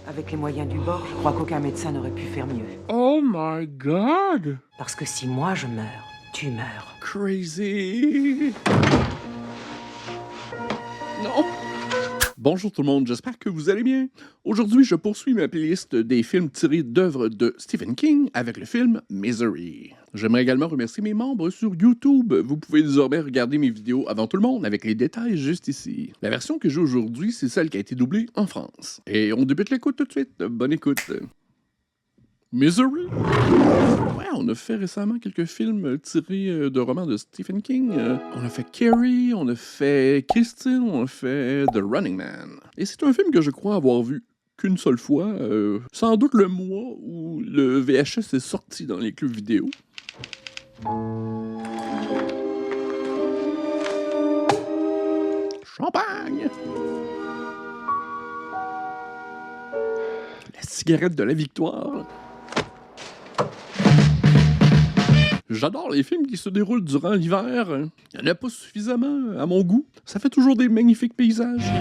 Avec les moyens du bord, je crois qu'aucun médecin n'aurait pu faire mieux. Oh my God! Parce que si moi je meurs, tu meurs. Crazy! Non! Bonjour tout le monde, j'espère que vous allez bien. Aujourd'hui, je poursuis ma playlist des films tirés d'œuvres de Stephen King avec le film Misery. J'aimerais également remercier mes membres sur YouTube. Vous pouvez désormais regarder mes vidéos avant tout le monde avec les détails juste ici. La version que j'ai aujourd'hui, c'est celle qui a été doublée en France. Et on débute l'écoute tout de suite. Bonne écoute. Misery? Ouais, on a fait récemment quelques films tirés de romans de Stephen King. On a fait Carrie, on a fait Christine, on a fait The Running Man. Et c'est un film que je crois avoir vu qu'une seule fois, sans doute le mois où le VHS est sorti dans les clubs vidéo. Champagne! La cigarette de la victoire. J'adore les films qui se déroulent durant l'hiver. Il n'y en a pas suffisamment à mon goût. Ça fait toujours des magnifiques paysages.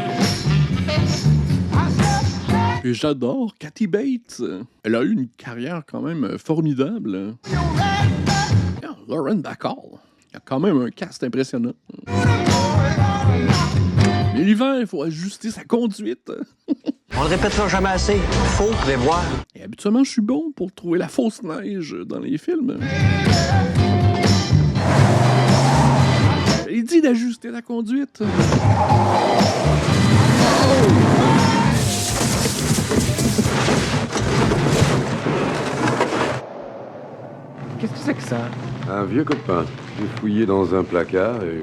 Et j'adore Kathy Bates. Elle a eu une carrière quand même formidable. Lauren Bacall. Il y a quand même un cast impressionnant. Mais l'hiver, il faut ajuster sa conduite. On le répétera jamais assez. Faut prévoir. Et habituellement, je suis bon pour trouver la fausse neige dans les films. Il dit d'ajuster la conduite. Qu'est-ce que c'est que ça? Un vieux copain. J'ai fouillé dans un placard et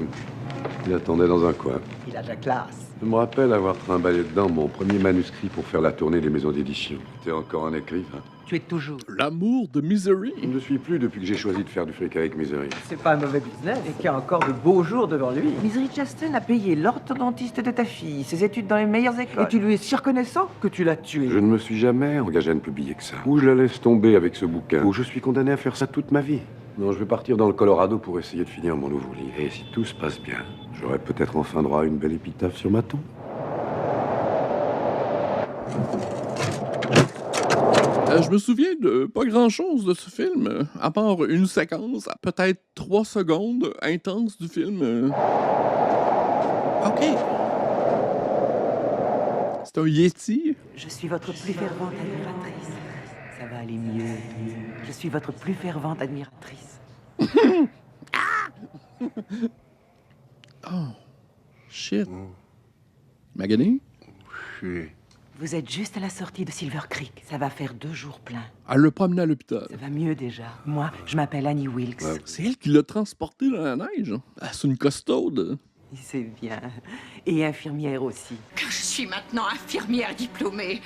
il attendait dans un coin. Il a de la classe. Je me rappelle avoir trimballé dedans mon premier manuscrit pour faire la tournée des maisons d'édition. J'étais encore un écrivain. Tu es toujours. L'amour de Misery. Je ne le suis plus depuis que j'ai choisi de faire du fric avec Misery. C'est pas un mauvais business et qu'il y a encore de beaux jours devant lui. Misery Chastain a payé l'orthodontiste de ta fille, ses études dans les meilleures écoles. Et tu lui es si reconnaissant que tu l'as tué. Je ne me suis jamais engagé à ne publier que ça. Ou je la laisse tomber avec ce bouquin, ou je suis condamné à faire ça toute ma vie. Non, je vais partir dans le Colorado pour essayer de finir mon nouveau livre. Et si tout se passe bien, j'aurai peut-être enfin droit à une belle épitaphe sur ma tombe. Je me souviens de pas grand-chose de ce film, à part une séquence, à peut-être 3 secondes intense du film. OK. C'est un Yeti. Je suis votre plus fervente admiratrice. Ça va aller mieux. Je suis votre plus fervente admiratrice. Oh, shit. Magané? Oui. Vous êtes juste à la sortie de Silver Creek. Ça va faire 2 jours pleins. Elle l'a promené à l'hôpital. Ça va mieux déjà. Moi, je m'appelle Annie Wilkes. Ouais. C'est elle qui l'a transporté dans la neige. Ah, c'est une costaude. C'est bien. Et infirmière aussi. Car je suis maintenant infirmière diplômée.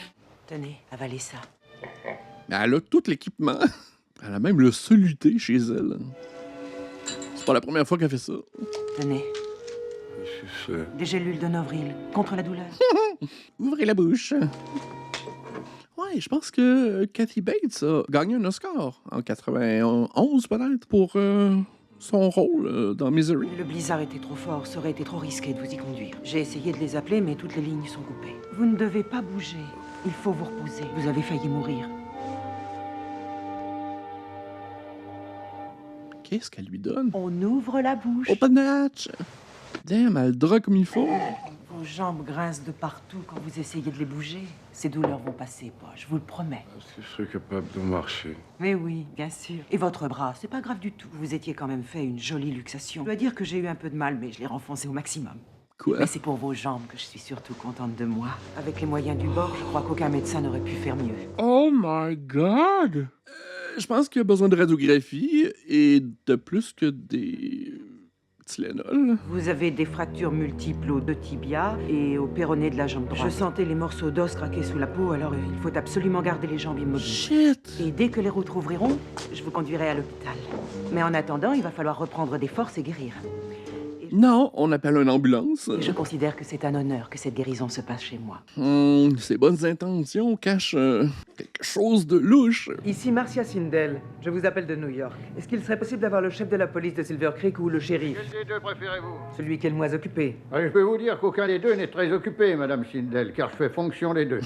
Tenez, avalez ça. Mais elle a tout l'équipement. Elle a même le soluté chez elle. C'est pas la première fois qu'elle fait ça. Tenez, C'est des gélules de Novril contre la douleur. Ouvrez la bouche. Ouais, je pense que Kathy Bates a gagné un Oscar en 91 peut-être pour son rôle dans Misery. Le blizzard était trop fort, ça aurait été trop risqué de vous y conduire. J'ai essayé de les appeler, mais toutes les lignes sont coupées. Vous ne devez pas bouger. Il faut vous reposer. Vous avez failli mourir. Qu'est-ce qu'elle lui donne? On ouvre la bouche. Open hatch! Damn, elle drague comme il faut. Vos jambes grincent de partout quand vous essayez de les bouger. Ces douleurs vont passer, pas, je vous le promets. Si je serais capable de marcher. Mais oui, bien sûr. Et votre bras, c'est pas grave du tout. Vous étiez quand même fait une jolie luxation. Je dois dire que j'ai eu un peu de mal, mais je l'ai renfoncé au maximum. Quoi? Mais c'est pour vos jambes que je suis surtout contente de moi. Avec les moyens du bord, je crois qu'aucun médecin n'aurait pu faire mieux. Oh my God! Je pense qu'il y a besoin de radiographie et de plus que des Tylenol. Vous avez des fractures multiples aux 2 tibias et au péroné de la jambe droite. Je sentais les morceaux d'os craquer sous la peau, alors il faut absolument garder les jambes immobiles. Shit! Et dès que les routes rouvriront, je vous conduirai à l'hôpital. Mais en attendant, il va falloir reprendre des forces et guérir. Non, on appelle une ambulance. Et je considère que c'est un honneur que cette guérison se passe chez moi. Ses bonnes intentions cachent quelque chose de louche. Ici Marcia Sindel. Je vous appelle de New York. Est-ce qu'il serait possible d'avoir le chef de la police de Silver Creek ou le shérif? Quel des deux préférez-vous? Celui qui est le moins occupé. Je peux vous dire qu'aucun des deux n'est très occupé, Madame Sindel, car je fais fonction des deux.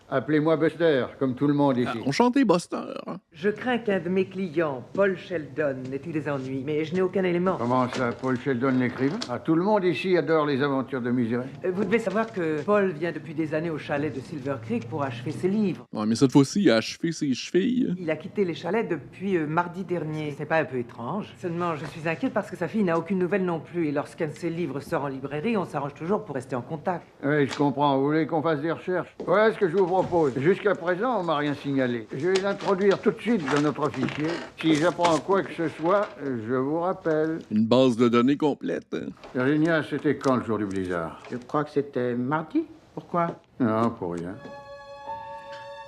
Appelez-moi Buster, comme tout le monde ici. Enchanté, Buster. Je crains qu'un de mes clients, Paul Sheldon, n'ait eu des ennuis, mais je n'ai aucun élément. Comment ça, Paul Sheldon l'écrivain? Ah, tout le monde ici adore les aventures de Misery. Vous devez savoir que Paul vient depuis des années au chalet de Silver Creek pour achever ses livres. Ouais, mais cette fois-ci, il a achevé ses chevilles. Il a quitté les chalets depuis mardi dernier. C'est pas un peu étrange? Seulement, je suis inquiète parce que sa fille n'a aucune nouvelle non plus. Et lorsqu'un de ses livres sort en librairie, on s'arrange toujours pour rester en contact. Oui, je comprends. Vous voulez qu'on fasse des recherches? Voilà ce que je vous propose. Jusqu'à présent, on m'a rien signalé. Je vais l'introduire tout de suite dans notre fichier. Si j'apprends quoi que ce soit, je vous rappelle. Une base de données complète. Virginia, c'était quand le jour du blizzard? Je crois que c'était mardi. Pourquoi? Non, pour rien.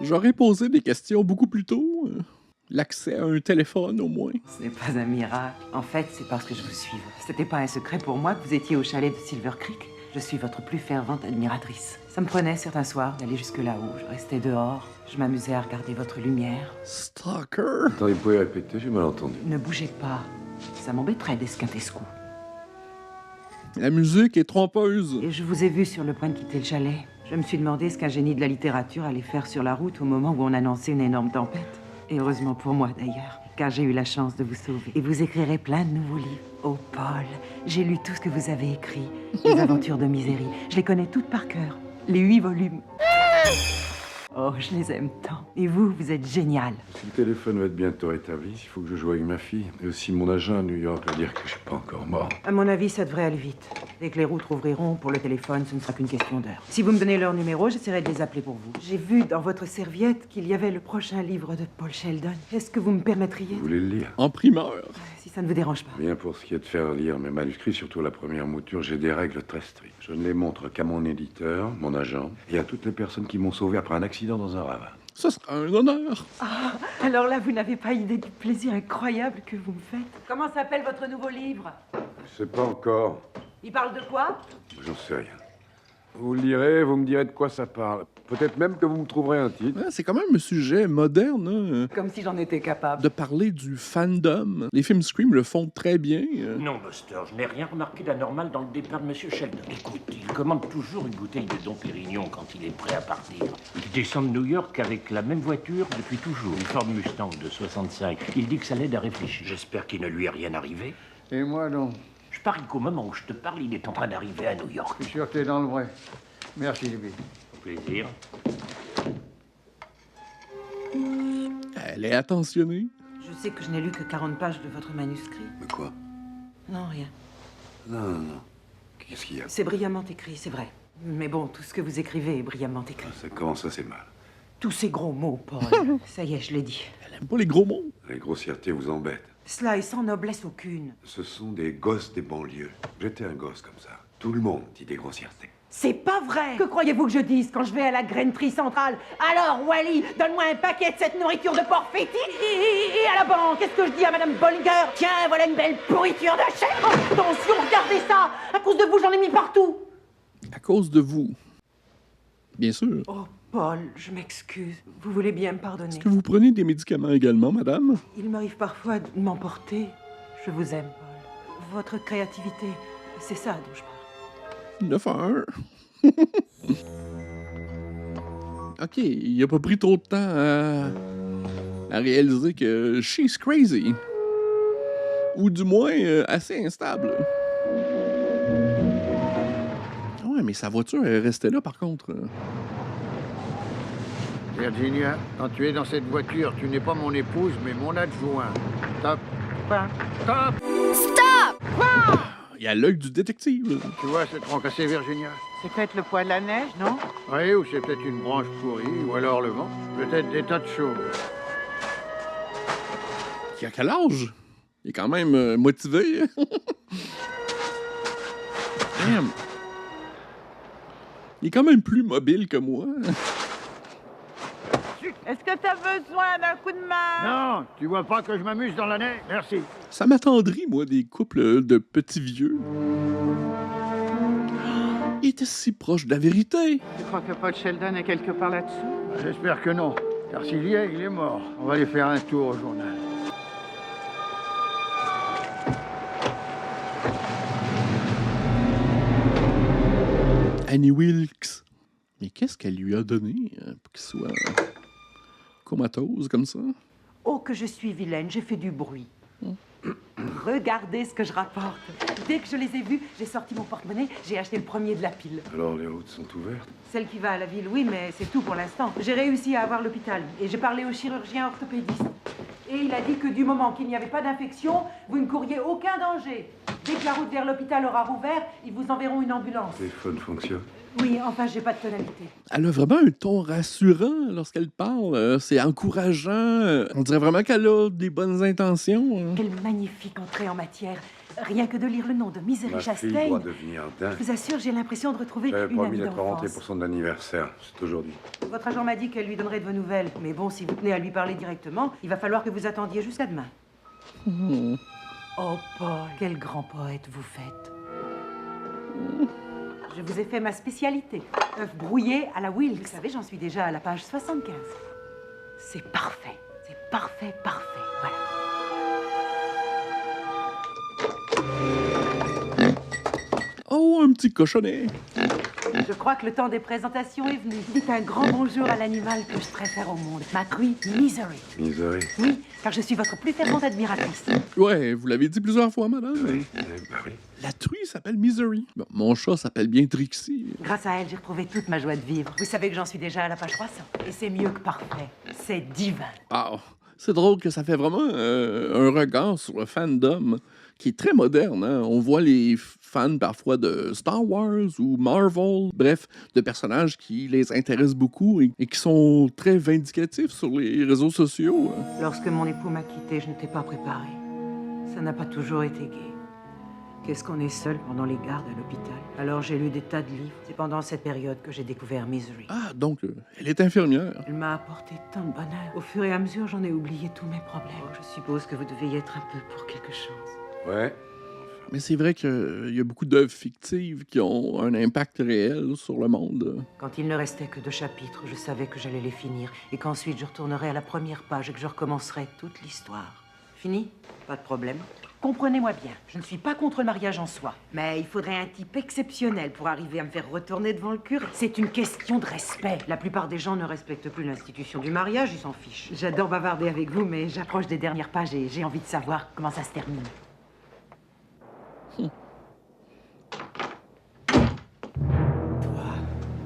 J'aurais posé des questions beaucoup plus tôt. L'accès à un téléphone, au moins. Ce n'est pas un miracle. En fait, c'est parce que je vous suis. C'était pas un secret pour moi que vous étiez au chalet de Silver Creek. Je suis votre plus fervente admiratrice. Ça me prenait certains soirs d'aller jusque là-haut. Je restais dehors. Je m'amusais à regarder votre lumière. Stalker. Attendez, vous pouvez répéter, j'ai mal entendu. Ne bougez pas. Ça m'embêterait d'esquinter ce coup. La musique est trompeuse. Et je vous ai vu sur le point de quitter le chalet. Je me suis demandé ce qu'un génie de la littérature allait faire sur la route au moment où on annonçait une énorme tempête. Et heureusement pour moi, d'ailleurs, car j'ai eu la chance de vous sauver. Et vous écrirez plein de nouveaux livres. Oh, Paul, j'ai lu tout ce que vous avez écrit. Les aventures de Misery. Je les connais toutes par cœur. Les 8 volumes. Oh, je les aime tant. Et vous, vous êtes génial. Si le téléphone va être bientôt rétabli, il faut que je joue avec ma fille. Et aussi mon agent à New York va dire que je suis pas encore mort. À mon avis, ça devrait aller vite. Dès que les routes rouvriront, pour le téléphone, ce ne sera qu'une question d'heure. Si vous me donnez leur numéro, j'essaierai de les appeler pour vous. J'ai vu dans votre serviette qu'il y avait le prochain livre de Paul Sheldon. Est-ce que vous me permettriez? Vous voulez le lire? En primeur. Si ça ne vous dérange pas. Bien, pour ce qui est de faire lire mes manuscrits, surtout la première mouture, j'ai des règles très strictes. Je ne les montre qu'à mon éditeur, mon agent, et à toutes les personnes qui m'ont sauvé après un accident dans un ravin. Ce sera un honneur. Ah, alors là, vous n'avez pas idée du plaisir incroyable que vous me faites. Comment s'appelle votre nouveau livre? Je sais pas encore. Il parle de quoi? J'en sais rien. Vous le lirez, vous me direz de quoi ça parle. Peut-être même que vous me trouverez un titre. Ouais, c'est quand même un sujet moderne, hein, Comme si j'en étais capable. de parler du fandom. Les films Scream le font très bien. Non, Buster, je n'ai rien remarqué d'anormal dans le départ de M. Sheldon. Écoute, il commande toujours une bouteille de Dom Pérignon quand il est prêt à partir. Il descend de New York avec la même voiture depuis toujours, une Ford Mustang de 65. Il dit que ça l'aide à réfléchir. J'espère qu'il ne lui est rien arrivé. Et moi, donc? Je parie qu'au moment où je te parle, il est en train d'arriver à New York. Je suis sûr que t'es dans le vrai. Merci, Libby. Au plaisir. Elle est attentionnée. Je sais que je n'ai lu que 40 pages de votre manuscrit. Mais quoi? Non, rien. Non. Qu'est-ce qu'il y a? C'est brillamment écrit, c'est vrai. Mais bon, tout ce que vous écrivez est brillamment écrit. Ça commence assez mal. Tous ces gros mots, Paul. Ça y est, je l'ai dit. Elle aime pas les gros mots. Les grossièretés vous embêtent. Cela est sans noblesse aucune. Ce sont des gosses des banlieues. J'étais un gosse comme ça. Tout le monde dit des grossièretés. C'est pas vrai! Que croyez-vous que je dise quand je vais à la grainerie centrale? Alors, Wally, donne-moi un paquet de cette nourriture de porc fétis et à la banque, qu'est-ce que je dis à Madame Bollinger? Tiens, voilà une belle pourriture de chèvre! Oh, attention, regardez ça! À cause de vous, j'en ai mis partout! À cause de vous. Bien sûr. Oh, Paul, je m'excuse. Vous voulez bien me pardonner? Est-ce que vous prenez des médicaments également, madame? Il m'arrive parfois de m'emporter. Je vous aime, Paul. Votre créativité, c'est ça dont je parle. 9 à 1. OK, il a pas pris trop de temps à réaliser que she's crazy. Ou du moins, assez instable. Ouais, mais sa voiture, elle restait là, par contre. Virginia, quand tu es dans cette voiture, tu n'es pas mon épouse, mais mon adjoint. Stop. Stop! Il y a l'œil du détective. Tu vois ce tronc cassé, Virginia? C'est peut-être le poids de la neige, non? Oui, ou c'est peut-être une branche pourrie, ou alors le vent. Peut-être des tas de choses. Il a quel âge? Il est quand même motivé. Damn. Il est quand même plus mobile que moi. Est-ce que t'as besoin d'un coup de main? Non, tu vois pas que je m'amuse dans la neige? Merci. Ça m'attendrit, moi, des couples de petits vieux. Il était si proche de la vérité. Tu crois que Paul Sheldon est quelque part là-dessous? J'espère que non. Car s'il y est, il est mort. On va aller faire un tour au journal. Annie Wilkes. Mais qu'est-ce qu'elle lui a donné pour qu'il soit comatose comme ça? Oh, que je suis vilaine, j'ai fait du bruit. Regardez ce que je rapporte. Dès que je les ai vus, j'ai sorti mon porte-monnaie, j'ai acheté le premier de la pile. Alors les routes sont ouvertes? Celle qui va à la ville, oui, mais c'est tout pour l'instant. J'ai réussi à avoir l'hôpital et j'ai parlé au chirurgien orthopédiste. Et il a dit que du moment qu'il n'y avait pas d'infection, vous ne courriez aucun danger. Dès que la route vers l'hôpital aura rouvert, ils vous enverront une ambulance. Le téléphone fonctionne? Oui, enfin, j'ai pas de tonalité. Elle a vraiment un ton rassurant lorsqu'elle parle. C'est encourageant. On dirait vraiment qu'elle a des bonnes intentions. Quelle magnifique entrée en matière. Rien que de lire le nom de Misery Ma fille Chastain. doit devenir dingue. Je vous assure, j'ai l'impression de retrouver J'avais une promis amie d'être rentrée d'enfance. pour son anniversaire. C'est aujourd'hui. Votre agent m'a dit qu'elle lui donnerait de vos nouvelles. Mais bon, si vous tenez à lui parler directement, il va falloir que vous attendiez jusqu'à demain. Oh, Paul, quel grand poète vous faites. Je vous ai fait ma spécialité. Œuf brouillé à la Wilkes. Vous savez, j'en suis déjà à la page 75. C'est parfait. C'est parfait, parfait. Voilà. Oh, un petit cochonnet. Je crois que le temps des présentations est venu. Dites un grand bonjour à l'animal que je préfère au monde. Ma truie, Misery. Misery? Oui, car je suis votre plus fervente admiratrice. Ouais, vous l'avez dit plusieurs fois, madame. Oui. La truie s'appelle Misery. Bon, mon chat s'appelle bien Trixie. Grâce à elle, j'ai retrouvé toute ma joie de vivre. Vous savez que j'en suis déjà à la page 300. Et c'est mieux que parfait. C'est divin. Ah, c'est drôle que ça fait vraiment un regard sur le fandom qui est très moderne. Hein? On voit les fans parfois de Star Wars ou Marvel, bref, de personnages qui les intéressent beaucoup et qui sont très vindicatifs sur les réseaux sociaux. Lorsque mon époux m'a quitté, je n'étais pas préparée. Ça n'a pas toujours été gai. Qu'est-ce qu'on est seul pendant les gardes à l'hôpital? Alors j'ai lu des tas de livres. C'est pendant cette période que j'ai découvert Misery. Ah, donc, elle est infirmière. Elle m'a apporté tant de bonheur. Au fur et à mesure, j'en ai oublié tous mes problèmes. Oh, je suppose que vous devez y être un peu pour quelque chose. Ouais. Mais c'est vrai qu'il y a beaucoup d'œuvres fictives qui ont un impact réel sur le monde. Quand il ne restait que 2 chapitres, je savais que j'allais les finir et qu'ensuite je retournerais à la première page et que je recommencerais toute l'histoire. Fini? Pas de problème. Comprenez-moi bien, je ne suis pas contre le mariage en soi. Mais il faudrait un type exceptionnel pour arriver à me faire retourner devant le curé. C'est une question de respect. La plupart des gens ne respectent plus l'institution du mariage, ils s'en fichent. J'adore bavarder avec vous, mais j'approche des dernières pages et j'ai envie de savoir comment ça se termine. Toi,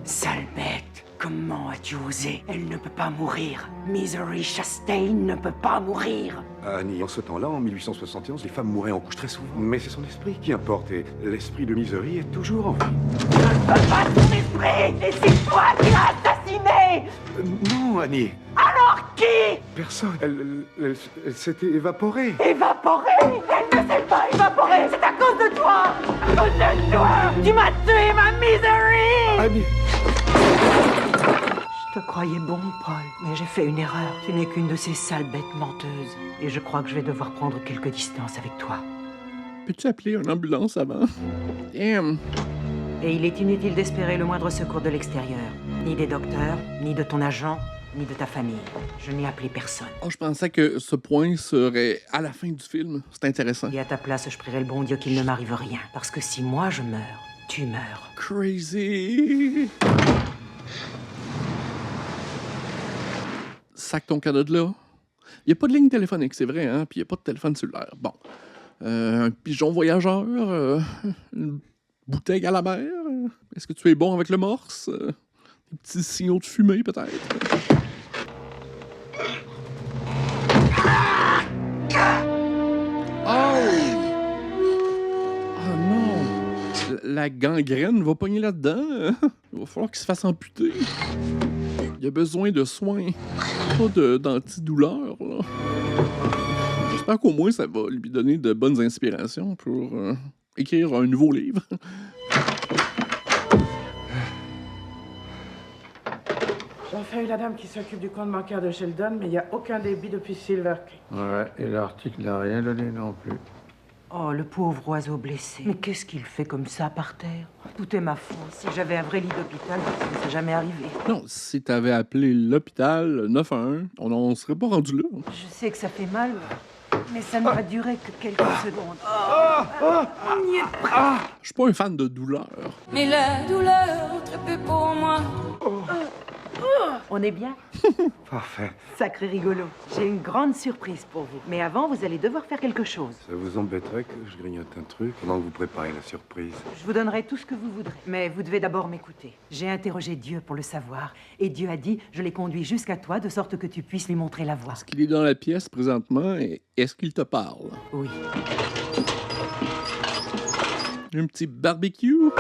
sale bête, comment as-tu osé? Elle ne peut pas mourir. Misery Chastain ne peut pas mourir. Annie, en ce temps-là, en 1871, les femmes mouraient en couche très souvent. Mais c'est son esprit qui importe et l'esprit de Misery est toujours en vie. Je ne veux pas ton esprit! Et c'est toi qui l'as assassiné! Non, Annie. Alors qui? Personne. Elle s'était évaporée. Évaporée? Elle ne s'est pas évaporée! C'est à cause de toi! À cause de toi! Tu m'as tué, ma Misery! Annie. Je te croyais bon, Paul, mais j'ai fait une erreur. Tu n'es qu'une de ces sales bêtes menteuses. Et je crois que je vais devoir prendre quelques distances avec toi. Peux-tu appeler une ambulance avant? Damn. Et il est inutile d'espérer le moindre secours de l'extérieur. Ni des docteurs, ni de ton agent, ni de ta famille. Je n'ai appelé personne. Oh, je pensais que ce point serait à la fin du film. C'est intéressant. Et à ta place, je prierai le bon Dieu qu'il ne m'arrive rien. Parce que si moi je meurs, tu meurs. Crazy. Sac ton cadeau de là. Il n'y a pas de ligne téléphonique, c'est vrai, hein? Puis il n'y a pas de téléphone cellulaire. Bon. Un pigeon voyageur. Une bouteille à la mer. Est-ce que tu es bon avec le morse? Des petits signaux de fumée, peut-être? Oh! Oh non! La gangrène va pogner là-dedans. Il va falloir qu'il se fasse amputer. Il a besoin de soins, pas d'antidouleur. Là. J'espère qu'au moins ça va lui donner de bonnes inspirations pour écrire un nouveau livre. J'ai fait la dame qui s'occupe du compte bancaire de Sheldon, mais il n'y a aucun débit depuis Silver Creek. Ouais, et l'article n'a rien donné non plus. Oh, le pauvre oiseau blessé. Mais qu'est-ce qu'il fait comme ça par terre? Tout est ma faute. Si j'avais un vrai lit d'hôpital, ça ne serait jamais arrivé. Non, si t'avais appelé l'hôpital 911, on n'en serait pas rendu là. Je sais que ça fait mal. Mais ça ne va durer que quelques secondes. Je suis pas un fan de douleur. Mais la douleur, très peu pour moi. On est bien? Parfait. Sacré rigolo. J'ai une grande surprise pour vous. Mais avant, vous allez devoir faire quelque chose. Ça vous embêterait que je grignote un truc pendant que vous préparez la surprise? Je vous donnerai tout ce que vous voudrez. Mais vous devez d'abord m'écouter. J'ai interrogé Dieu pour le savoir. Et Dieu a dit, je l'ai conduit jusqu'à toi de sorte que tu puisses lui montrer la voie. Est-ce qu'il est dans la pièce présentement et est-ce qu'il te parle? Oui. Un petit barbecue?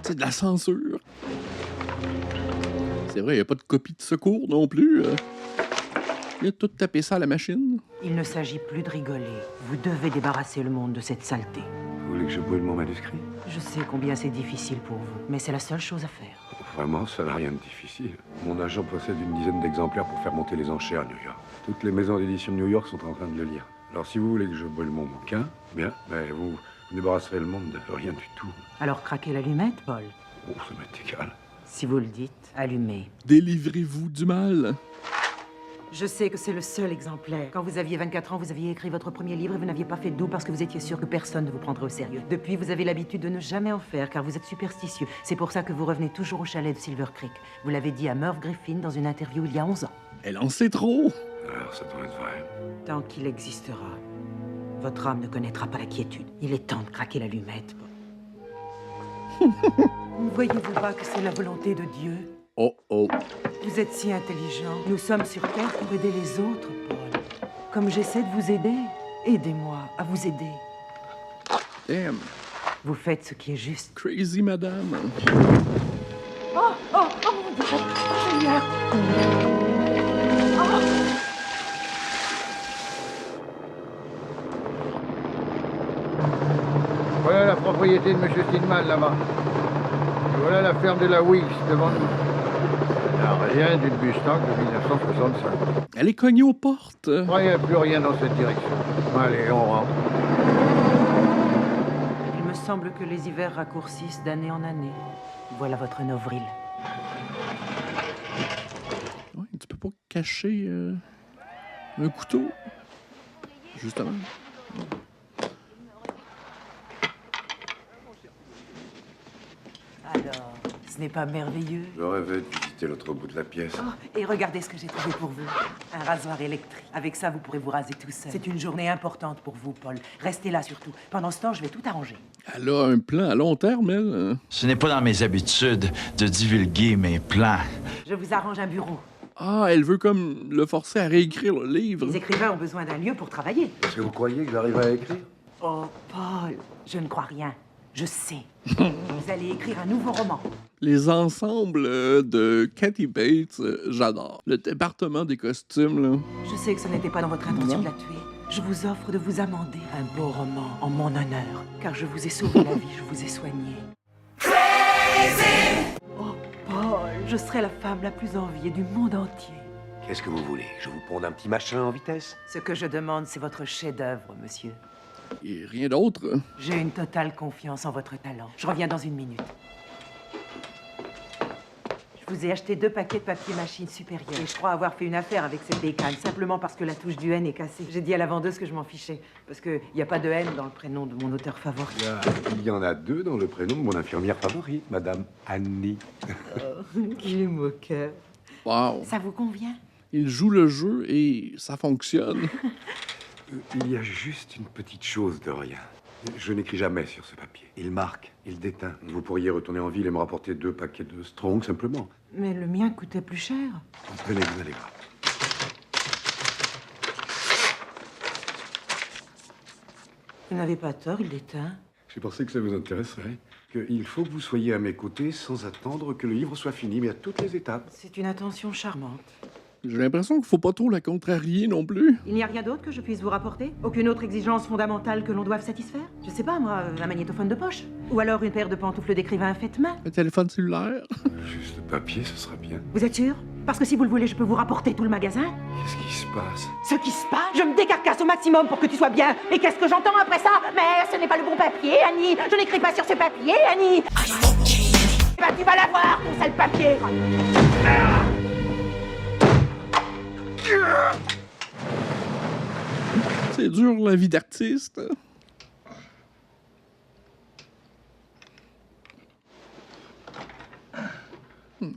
C'est de la censure. C'est vrai, il n'y a pas de copie de secours non plus. Il a tout tapé ça à la machine. Il ne s'agit plus de rigoler. Vous devez débarrasser le monde de cette saleté. Vous voulez que je brûle mon manuscrit? Je sais combien c'est difficile pour vous, mais c'est la seule chose à faire. Vraiment, ça n'a rien de difficile. Mon agent possède une dizaine d'exemplaires pour faire monter les enchères à New York. Toutes les maisons d'édition de New York sont en train de le lire. Alors si vous voulez que je brûle mon bouquin, bien, mais vous débarrasserez le monde de rien du tout. Alors craquez l'allumette, Paul. Oh, ça m'est égal. Si vous le dites, allumez. Délivrez-vous du mal. Je sais que c'est le seul exemplaire. Quand vous aviez 24 ans, vous aviez écrit votre premier livre et vous n'aviez pas fait de doux parce que vous étiez sûr que personne ne vous prendrait au sérieux. Depuis, vous avez l'habitude de ne jamais en faire car vous êtes superstitieux. C'est pour ça que vous revenez toujours au chalet de Silver Creek. Vous l'avez dit à Merv Griffin dans une interview il y a 11 ans. Elle en sait trop. Alors, ça doit être vrai. Tant qu'il existera, votre âme ne connaîtra pas la quiétude. Il est temps de craquer l'allumette. Ne voyez-vous pas que c'est la volonté de Dieu? Oh oh. Vous êtes si intelligent. Nous sommes sur Terre pour aider les autres, Paul. Comme j'essaie de vous aider, aidez-moi à vous aider. Damn. Vous faites ce qui est juste. Crazy madame. Oh, oh, oh mon Dieu, Seigneur. Voilà la propriété de M. Stidman, là-bas. Et voilà la ferme de la Wilkes, devant nous. Il n'y a rien d'une Mustang de 1965. Elle est cognée aux portes. Il n'y a plus rien dans cette direction. Allez, on rentre. Il me semble que les hivers raccourcissent d'année en année. Voilà votre novril. Ouais, tu peux pas cacher un couteau. Justement. Alors, ce n'est pas merveilleux? Je rêvais de visiter l'autre bout de la pièce. Oh, et regardez ce que j'ai trouvé pour vous. Un rasoir électrique. Avec ça, vous pourrez vous raser tout seul. C'est une journée importante pour vous, Paul. Restez là surtout. Pendant ce temps, je vais tout arranger. Elle a un plan à long terme, elle. Ce n'est pas dans mes habitudes de divulguer mes plans. Je vous arrange un bureau. Ah, elle veut comme le forcer à réécrire le livre. Les écrivains ont besoin d'un lieu pour travailler. Est-ce que vous croyez que j'arrive à écrire? Oh, Paul, je ne crois rien. Je sais. Vous allez écrire un nouveau roman. Les ensembles de Kathy Bates, j'adore. Le département des costumes, là. Je sais que ce n'était pas dans votre intention Non. de la tuer. Je vous offre de vous amender un beau roman en mon honneur. Car je vous ai sauvé la vie, je vous ai soigné. Oh, Paul, je serai la femme la plus enviée du monde entier. Qu'est-ce que vous voulez? Je vous ponde un petit machin en vitesse? Ce que je demande, c'est votre chef-d'œuvre, monsieur. Et rien d'autre. J'ai une totale confiance en votre talent. Je reviens dans une minute. Je vous ai acheté 2 paquets de papier machine supérieur. Et je crois avoir fait une affaire avec cette bécane, simplement parce que la touche du N est cassée. J'ai dit à la vendeuse que je m'en fichais, parce qu'il n'y a pas de N dans le prénom de mon auteur favori. Il y en a 2 dans le prénom de mon infirmière favorite, Madame Annie. Qu'il est moqueur. Wow. Ça vous convient? Il joue le jeu et ça fonctionne. Il y a juste une petite chose de rien. Je n'écris jamais sur ce papier. Il marque, il déteint. Vous pourriez retourner en ville et me rapporter 2 paquets de Strong, simplement. Mais le mien coûtait plus cher. Venez, vous allez voir. Vous n'avez pas tort, il déteint. J'ai pensé que ça vous intéresserait. Il faut que vous soyez à mes côtés sans attendre que le livre soit fini, mais à toutes les étapes. C'est une attention charmante. J'ai l'impression qu'il faut pas trop la contrarier non plus. Il n'y a rien d'autre que je puisse vous rapporter? Aucune autre exigence fondamentale que l'on doive satisfaire? Je sais pas, moi, un magnétophone de poche? Ou alors une paire de pantoufles d'écrivain faites main? Un téléphone cellulaire. Juste le papier, ce sera bien. Vous êtes sûr? Parce que si vous le voulez, je peux vous rapporter tout le magasin. Qu'est-ce qui se passe? Ce qui se passe? Je me décarcasse au maximum pour que tu sois bien. Et qu'est-ce que j'entends après ça? Mais ce n'est pas le bon papier, Annie. Je n'écris pas sur ce papier, Annie. Ben, tu vas l'avoir, ton sale papier. C'est dur, la vie d'artiste.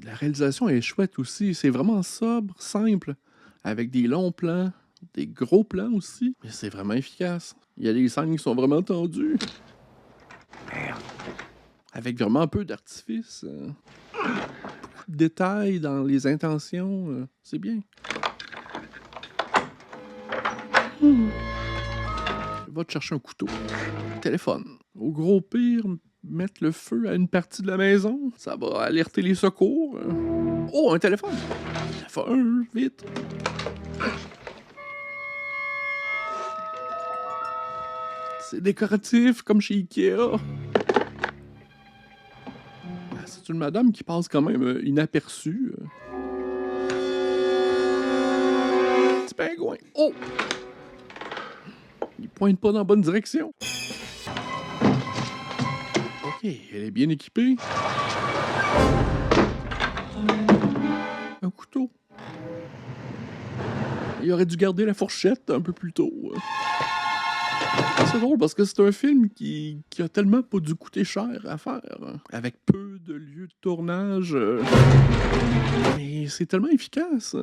La réalisation est chouette aussi. C'est vraiment sobre, simple, avec des longs plans, des gros plans aussi. Mais c'est vraiment efficace. Il y a des scènes qui sont vraiment tendues. Merde. Avec vraiment un peu d'artifice. Beaucoup de détails dans les intentions. C'est bien. Va te chercher un couteau. Téléphone. Au gros pire, mettre le feu à une partie de la maison. Ça va alerter les secours. Oh, un téléphone. Téléphone, vite. C'est décoratif, comme chez Ikea. C'est une madame qui passe quand même inaperçue. Petit pingouin. Oh! Il pointe pas dans la bonne direction. OK, elle est bien équipée. Un couteau. Il aurait dû garder la fourchette un peu plus tôt. C'est drôle parce que c'est un film qui a tellement pas dû coûter cher à faire. Avec peu de lieux de tournage. Mais c'est tellement efficace.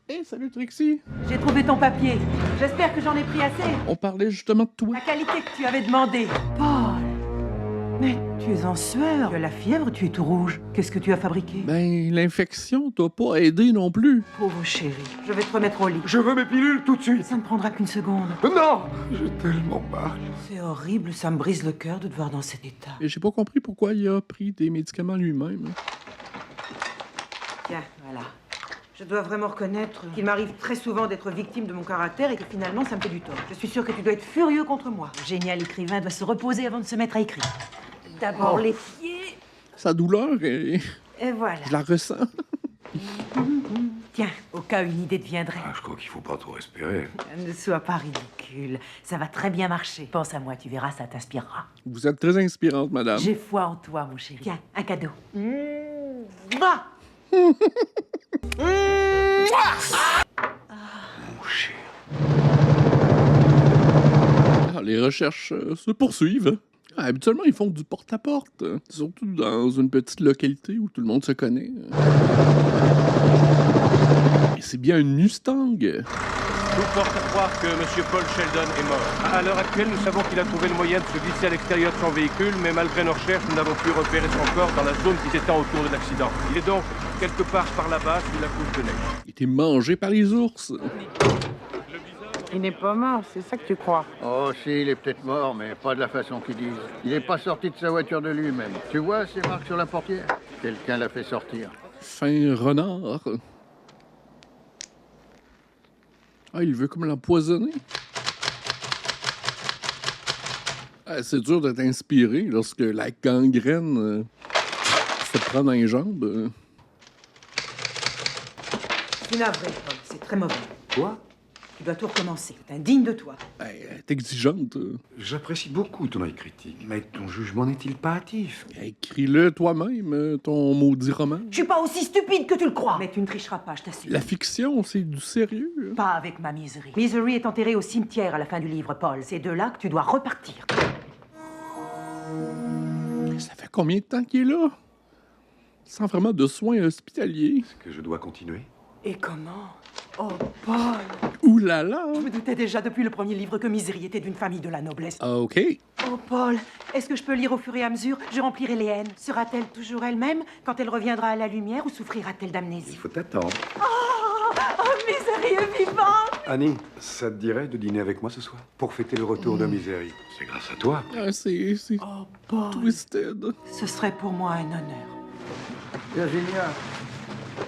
Hey, salut Trixie. J'ai trouvé ton papier. J'espère que j'en ai pris assez. On parlait justement de toi. La qualité que tu avais demandé. Paul! Mais tu es en sueur. Tu as la fièvre, tu es tout rouge. Qu'est-ce que tu as fabriqué? Ben, l'infection t'a pas aidé non plus. Pauvre chéri, je vais te remettre au lit. Je veux mes pilules tout de suite. Ça ne prendra qu'une seconde. Non! J'ai tellement mal. C'est horrible, ça me brise le cœur de te voir dans cet état. Et j'ai pas compris pourquoi il a pris des médicaments lui-même. Tiens, voilà. Je dois vraiment reconnaître qu'il m'arrive très souvent d'être victime de mon caractère et que finalement, ça me fait du tort. Je suis sûre que tu dois être furieux contre moi. Le génial écrivain doit se reposer avant de se mettre à écrire. D'abord les pieds. Sa douleur, et voilà. je la ressens. Tiens, au cas où une idée te viendrait. Je crois qu'il faut pas trop espérer. Ne sois pas ridicule. Ça va très bien marcher. Pense à moi, tu verras, ça t'inspirera. Vous êtes très inspirante, madame. J'ai foi en toi, mon chéri. Tiens, un cadeau. Mouah! Mon cher. Les recherches se poursuivent. Habituellement, ils font du porte-à-porte. Surtout dans une petite localité où tout le monde se connaît. Et c'est bien une Mustang. Tout porte à croire que M. Paul Sheldon est mort. À l'heure actuelle, nous savons qu'il a trouvé le moyen de se glisser à l'extérieur de son véhicule, mais malgré nos recherches, nous n'avons pu repérer son corps dans la zone qui s'étend autour de l'accident. Il est donc quelque part par là-bas, sous la couche de neige. Il était mangé par les ours. Il n'est pas mort, c'est ça que tu crois? Oh, si, il est peut-être mort, mais pas de la façon qu'ils disent. Il n'est pas sorti de sa voiture de lui-même. Tu vois ces marques sur la portière? Quelqu'un l'a fait sortir. Fin renard. Ah, il veut comme l'empoisonner. Ah, c'est dur d'être inspiré lorsque la gangrène se prend dans les jambes. Je suis navré, Paul, c'est très mauvais. Quoi? Tu dois tout recommencer. C'est indigne de toi. Elle est exigeante. J'apprécie beaucoup ton œil critique, mais ton jugement n'est-il pas hâtif? Écris-le toi-même, ton maudit roman. Je suis pas aussi stupide que tu le crois. Mais tu ne tricheras pas, je t'assure. La fiction, c'est du sérieux. Pas avec ma Misery. Misery est enterrée au cimetière à la fin du livre, Paul. C'est de là que tu dois repartir. Ça fait combien de temps qu'il est là? Sans vraiment de soins hospitaliers. Est-ce que je dois continuer? Et comment? Oh, Paul! Ouh là là! Je me doutais déjà depuis le premier livre que Misery était d'une famille de la noblesse. OK. Oh, Paul, est-ce que je peux lire au fur et à mesure? Je remplirai les haines. Sera-t-elle toujours elle-même quand elle reviendra à la lumière ou souffrira-t-elle d'amnésie? Il faut attendre. Oh, Misery est vivante! Annie, ça te dirait de dîner avec moi ce soir? Pour fêter le retour de Misery. C'est grâce à toi. Ah, c'est Oh, Paul. twisted. Ce serait pour moi un honneur. Virginia,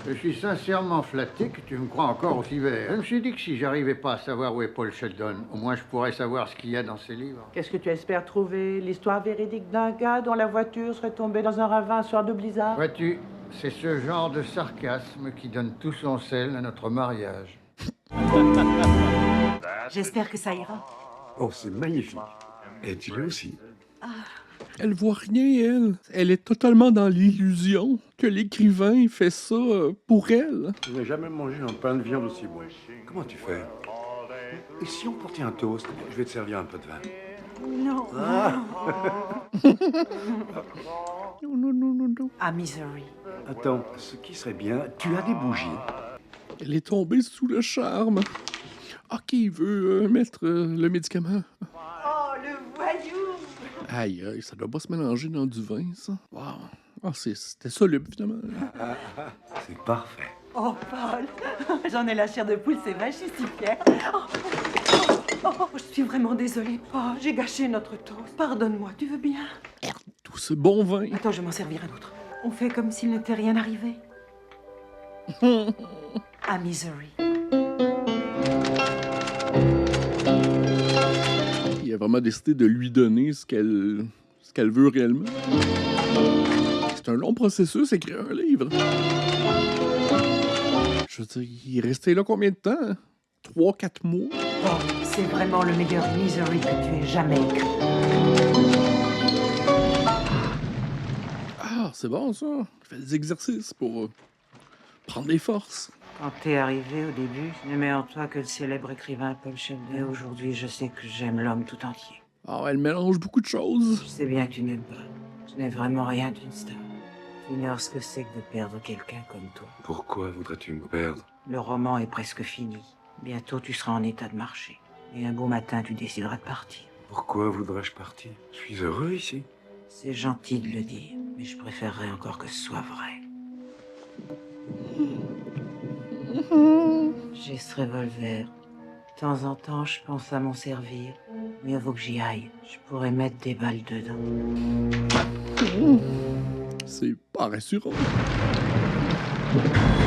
je suis sincèrement flatté que tu me crois encore aussi vert. Je me suis dit que si j'arrivais pas à savoir où est Paul Sheldon, au moins je pourrais savoir ce qu'il y a dans ses livres. Qu'est-ce que tu espères trouver? L'histoire véridique d'un gars dont la voiture serait tombée dans un ravin un soir de blizzard? Vois-tu, c'est ce genre de sarcasme qui donne tout son sel à notre mariage. J'espère que ça ira. Oh, c'est magnifique. Et tu l'as aussi. Elle voit rien, elle. Elle est totalement dans l'illusion que l'écrivain fait ça pour elle. Je n'ai jamais mangé un pain de viande aussi bon. Comment tu fais? Et si on portait un toast? Je vais te servir un peu de vin. Non. Ah. Non. À Misery. Attends, ce qui serait bien, tu as des bougies? Elle est tombée sous le charme. Ok, il veut mettre le médicament. Oh, le voyou! Aïe, aïe, ça doit pas se mélanger dans du vin, ça. Wow. Ah, c'était ça, le finalement. C'est parfait. Oh, Paul, j'en ai la chair de poule, c'est vrai, je suis si fière. Je suis vraiment désolée, Paul. J'ai gâché notre toast. Pardonne-moi, tu veux bien? Tout ce bon vin. Attends, je vais m'en servir un autre. On fait comme s'il n'était rien arrivé. À Misery. Il a vraiment décidé de lui donner ce qu'elle veut réellement. C'est un long processus, écrire un livre. Je veux dire, il est resté là combien de temps? 3-4 mois? Oh, c'est vraiment le meilleur Misery que tu aies jamais écrit. Ah, c'est bon, ça. Il fait des exercices pour prendre des forces. Quand t'es arrivé au début, je n'aimais en toi que le célèbre écrivain Paul Sheldon. Et aujourd'hui, je sais que j'aime l'homme tout entier. Ah, elle mélange beaucoup de choses. Je sais bien que tu n'aimes pas. Je n'ai vraiment rien d'une star. Tu ignores ce que c'est que de perdre quelqu'un comme toi. Pourquoi voudrais-tu me perdre? Le roman est presque fini. Bientôt, tu seras en état de marcher. Et un beau matin, tu décideras de partir. Pourquoi voudrais-je partir? Je suis heureux ici. C'est gentil de le dire, mais je préférerais encore que ce soit vrai. J'ai ce revolver. De temps en temps, je pense à m'en servir. Mieux vaut que j'y aille. Je pourrais mettre des balles dedans. C'est pas rassurant.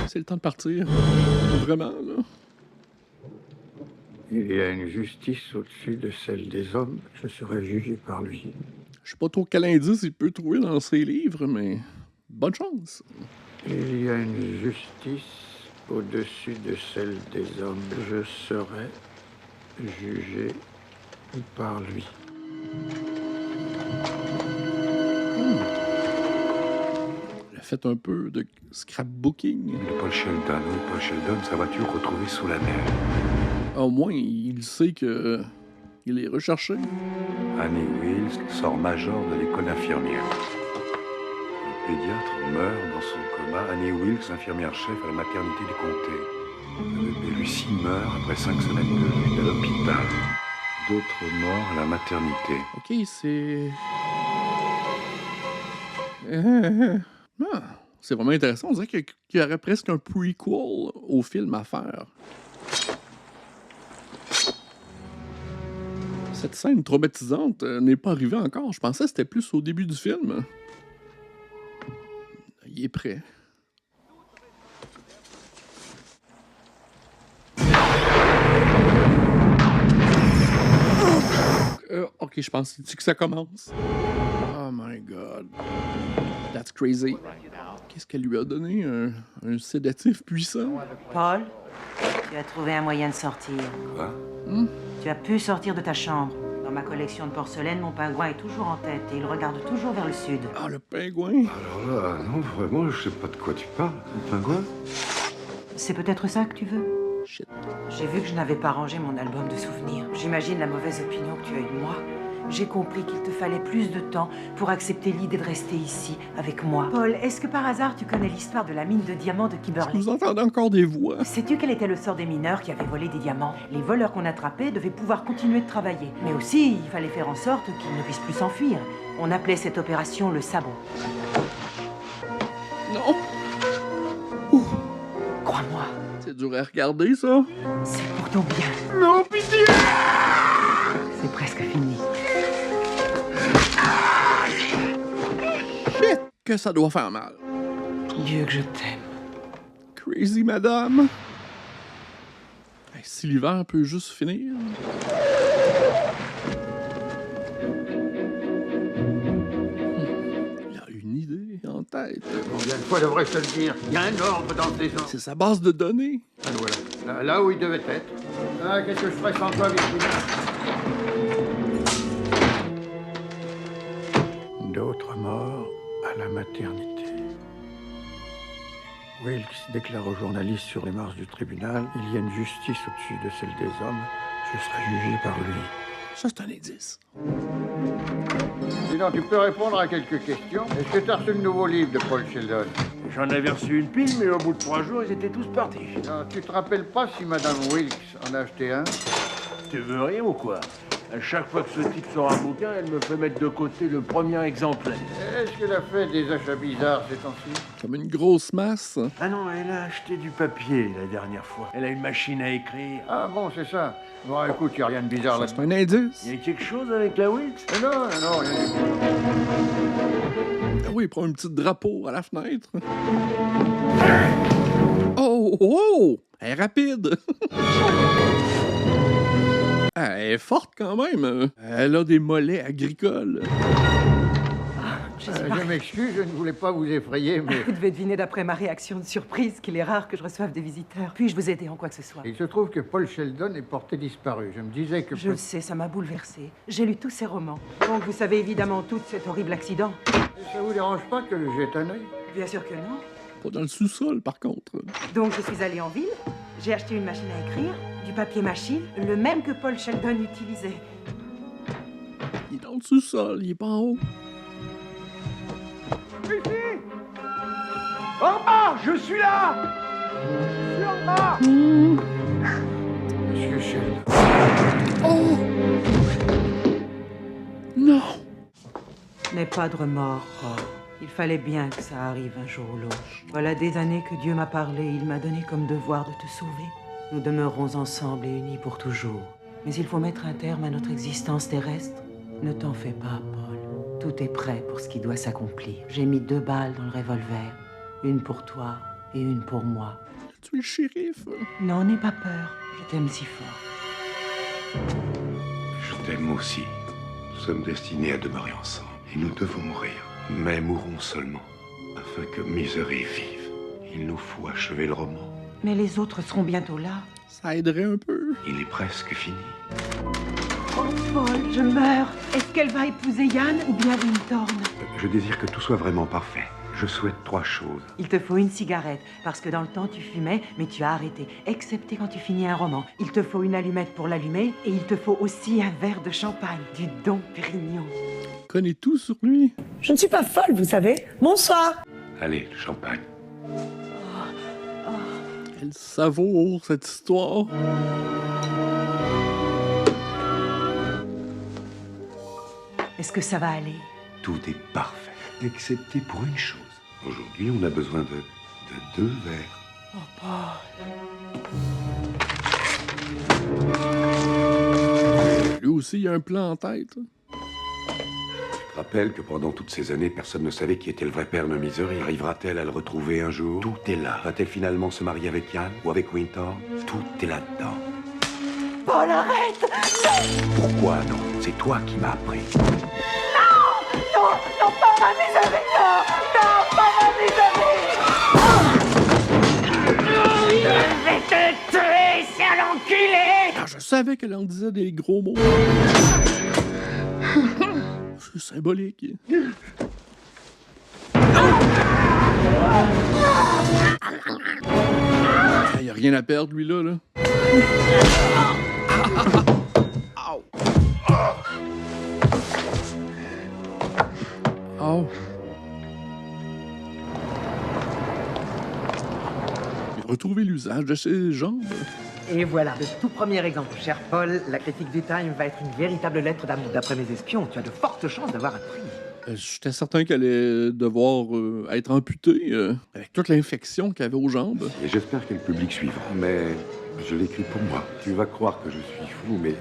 C'est le temps de partir. Vraiment, là. Il y a une justice au-dessus de celle des hommes. Je serai jugé par lui. Je sais pas trop quel indice il peut trouver dans ses livres, mais bonne chance. Il y a une justice au-dessus de celle des hommes. Je serai jugé par lui. Elle a fait un peu de scrapbooking. De Paul Sheldon, oui, Paul Sheldon, sa voiture retrouvée sous la neige. Au moins, il sait que il est recherché. Annie Wilkes sort major de l'école d'infirmière. Le pédiatre meurt dans son coma. Annie Wilkes, infirmière-chef à la maternité du comté. Le bébé Lucie meurt après 5 semaines de lutte à l'hôpital. D'autres morts à la maternité. Ok, c'est... c'est vraiment intéressant. On dirait qu'il y aurait presque un prequel au film à faire. Cette scène traumatisante n'est pas arrivée encore. Je pensais que c'était plus au début du film. Il est prêt. Ok, je pense que ça commence. Oh my god. That's crazy. Qu'est-ce qu'elle lui a donné? Un sédatif puissant? Paul, tu as trouvé un moyen de sortir. Quoi? Tu as pu sortir de ta chambre. Dans ma collection de porcelaine, mon pingouin est toujours en tête et il regarde toujours vers le sud. Ah, le pingouin? Alors là, non, vraiment, je sais pas de quoi tu parles. Le pingouin? C'est peut-être ça que tu veux? Shit. J'ai vu que je n'avais pas rangé mon album de souvenirs. J'imagine la mauvaise opinion que tu as eue de moi. J'ai compris qu'il te fallait plus de temps pour accepter l'idée de rester ici, avec moi. Paul, est-ce que par hasard tu connais l'histoire de la mine de diamants de Kimberley? Vous entendez encore des voix? Sais-tu quel était le sort des mineurs qui avaient volé des diamants? Les voleurs qu'on attrapait devaient pouvoir continuer de travailler. Mais aussi, il fallait faire en sorte qu'ils ne puissent plus s'enfuir. On appelait cette opération le sabot. Non! Crois-moi. C'est dur à regarder, ça? C'est pour ton bien. Non, pitié! C'est presque fini. Shit! Que ça doit faire mal. Dieu que je t'aime. Crazy madame. Hey, si l'hiver peut juste finir. Il a une idée en tête. Combien de fois devrais-je te le dire? Il y a un ordre dans tes ordres. C'est sa base de données. Ah, voilà. Là où il devait être. Ah, qu'est-ce que je ferais sans toi, Virginie? d'autres morts à la maternité. Wilkes déclare aux journalistes sur les marches du tribunal: il y a une justice au-dessus de celle des hommes. Je serai jugé par lui. Ça, c'est un indice. Sinon, tu peux répondre à quelques questions. Est-ce que tu as reçu le nouveau livre de Paul Sheldon? J'en avais reçu une pile, mais au bout de 3 jours, ils étaient tous partis. Non, tu te rappelles pas si Madame Wilkes en a acheté un? Tu veux rire ou quoi? À chaque fois que ce type sort un bouquin, elle me fait mettre de côté le premier exemplaire. Est-ce qu'elle a fait des achats bizarres ces temps-ci? Comme une grosse masse. Ah non, elle a acheté du papier la dernière fois. Elle a une machine à écrire. Ah bon, c'est ça. Bon, écoute, il n'y a rien de bizarre là. C'est un indice. Il y a quelque chose avec la Wilkes? Non, rien du tout. Ah oui, il prend un petit drapeau à la fenêtre. Oh! Elle est rapide! Elle est forte quand même. Elle a des mollets agricoles. Je m'excuse, je ne voulais pas vous effrayer, mais... Vous devez deviner d'après ma réaction de surprise qu'il est rare que je reçoive des visiteurs. Puis-je vous aider en quoi que ce soit? Il se trouve que Paul Sheldon est porté disparu. Je me disais que... Je le sais, ça m'a bouleversée. J'ai lu tous ses romans. Donc vous savez évidemment tout de cet horrible accident. Ça vous dérange pas que je jette un œil? Bien sûr que non. Pas dans le sous-sol, par contre. Donc je suis allée en ville, j'ai acheté une machine à écrire, du papier machine, le même que Paul Sheldon utilisait. Il est dans le sous-sol, il est pas en haut. Ici! En bas! Je suis là! Je suis en bas! Monsieur Sheldon. Oh! Non! N'aie pas de remords, Rob. Il fallait bien que ça arrive un jour ou l'autre. Voilà des années que Dieu m'a parlé. Il m'a donné comme devoir de te sauver. Nous demeurerons ensemble et unis pour toujours. Mais il faut mettre un terme à notre existence terrestre. Ne t'en fais pas, Paul. Tout est prêt pour ce qui doit s'accomplir. J'ai mis 2 balles dans le revolver. Une pour toi et une pour moi. Tu es le shérif. Non, n'aie pas peur. Je t'aime si fort. Je t'aime aussi. Nous sommes destinés à demeurer ensemble. Et nous devons mourir. Mais mourons seulement, afin que Misery vive. Il nous faut achever le roman. Mais les autres seront bientôt là. Ça aiderait un peu. Il est presque fini. Oh, Paul, je meurs. Est-ce qu'elle va épouser Yann ou bien Winthorne? Je désire que tout soit vraiment parfait. Je souhaite 3 choses. Il te faut une cigarette, parce que dans le temps tu fumais, mais tu as arrêté, excepté quand tu finis un roman. Il te faut une allumette pour l'allumer, et il te faut aussi un verre de champagne, du Dom Pérignon. Connais tout sur lui. Je ne suis pas folle, vous savez. Bonsoir. Allez, le champagne. Elle savoure cette histoire. Est-ce que ça va aller? Tout est parfait, excepté pour une chose. Aujourd'hui, on a besoin de 2 verres. Oh, Paul. Lui aussi, il a un plan en tête. Je rappelle que pendant toutes ces années, personne ne savait qui était le vrai père de Misery. Arrivera-t-elle à le retrouver un jour? Tout est là. Va-t-elle finalement se marier avec Yann ou avec Winthorne? Tout est là-dedans. Paul, arrête! Pourquoi non? C'est toi qui m'as appris. Non, pas ma Misery, non! Non, pas ma Misery! Je vais te tuer, sale enculé! Ah, je savais qu'elle en disait des gros mots. C'est symbolique. Il n'y a rien à perdre, lui, là. Oh. Il a retrouvé l'usage de ses jambes. Et voilà, le tout premier exemple. Cher Paul, la critique du Time va être une véritable lettre d'amour. D'après mes espions, tu as de fortes chances d'avoir un prix. J'étais certain qu'elle allait devoir être amputée avec toute l'infection qu'elle avait aux jambes. Et j'espère que le public suivra. Mais je l'écris pour moi. Tu vas croire que je suis fou, mais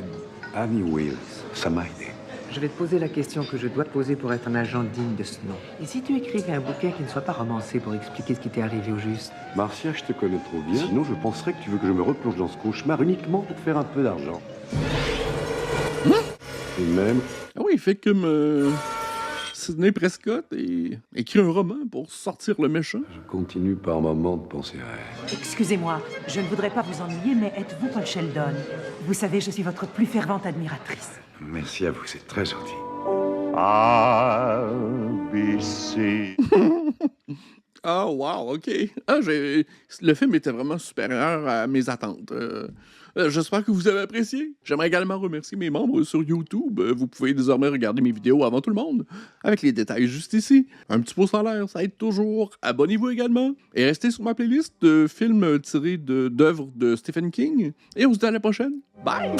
Annie Wilkes, ça m'a aidé. Je vais te poser la question que je dois te poser pour être un agent digne de ce nom. Et si tu écrivais un bouquin qui ne soit pas romancé pour expliquer ce qui t'est arrivé au juste? Marcia, je te connais trop bien. Sinon, je penserais que tu veux que je me replonge dans ce cauchemar uniquement pour te faire un peu d'argent. Et même... Ah oui, il fait comme Sidney Prescott et écrit un roman pour sortir le méchant. Je continue par moments de penser à elle. Excusez-moi, je ne voudrais pas vous ennuyer, mais êtes-vous Paul Sheldon? Vous savez, je suis votre plus fervente admiratrice. Merci à vous, c'est très gentil. I'll ABC. Ah, wow, OK. Le film était vraiment supérieur à mes attentes. J'espère que vous avez apprécié. J'aimerais également remercier mes membres sur YouTube. Vous pouvez désormais regarder mes vidéos avant tout le monde, avec les détails juste ici. Un petit pouce en l'air, ça aide toujours. Abonnez-vous également. Et restez sur ma playlist de films tirés d'œuvres de Stephen King. Et on se dit à la prochaine. Bye!